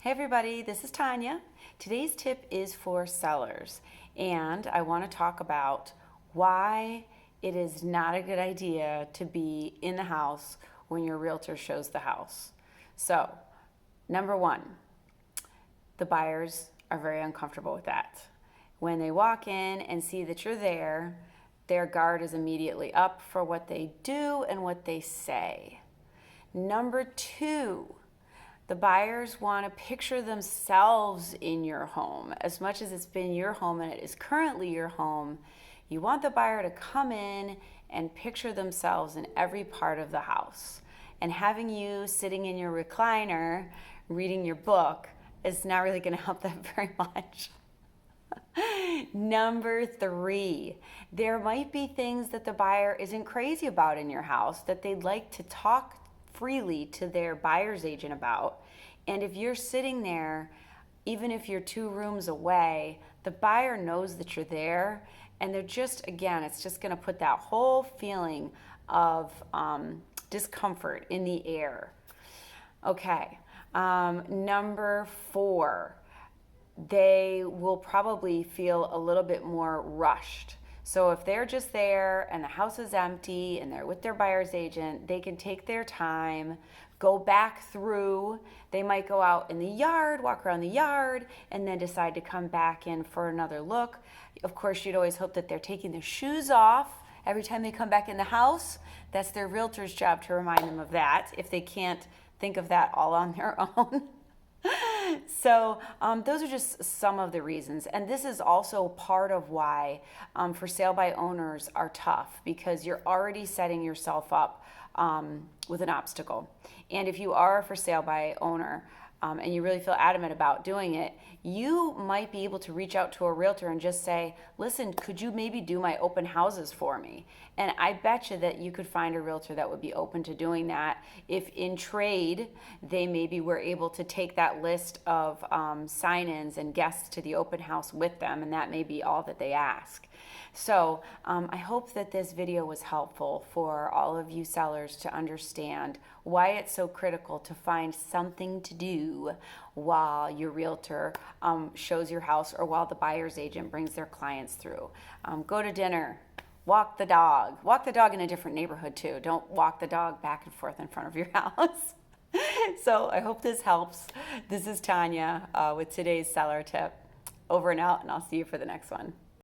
Hey everybody, this is Tanya. Today's tip is for sellers, and I want to talk about why it is not a good idea to be in the house when your realtor shows the house. So, number one, the buyers are very uncomfortable with that. When they walk in and see that you're there, their guard is immediately up for what they do and what they say. Number two, the buyers want to picture themselves in your home. As much as it's been your home and it is currently your home, you want the buyer to come in and picture themselves in every part of the house. And having you sitting in your recliner reading your book is not really going to help them very much. Number three, there might be things that the buyer isn't crazy about in your house that they'd like to talk freely to their buyer's agent about. And if you're sitting there, even if you're 2 rooms away, the buyer knows that you're there, and they're just, again, it's just going to put that whole feeling of discomfort in the air. Okay, number four, they will probably feel a little bit more rushed. So if they're just there and the house is empty and they're with their buyer's agent, they can take their time, go back through. They might go out in the yard, walk around the yard, and then decide to come back in for another look. Of course, you'd always hope that they're taking their shoes off every time they come back in the house. That's their realtor's job to remind them of that if they can't think of that all on their own. So those are just some of the reasons. And this is also part of why for sale by owners are tough, because you're already setting yourself up with an obstacle. And if you are a for sale by owner and you really feel adamant about doing it, you might be able to reach out to a realtor and just say, listen, could you maybe do my open houses for me? And I bet you that you could find a realtor that would be open to doing that if in trade they maybe were able to take that list of sign-ins and guests to the open house with them, and that may be all that they ask. So I hope that this video was helpful for all of you sellers to understand why it's so critical to find something to do while your realtor shows your house or while the buyer's agent brings their clients through. Go to dinner, walk the dog in a different neighborhood too. Don't walk the dog back and forth in front of your house. So I hope this helps. This is Tanya with today's seller tip. Over and out, and I'll see you for the next one.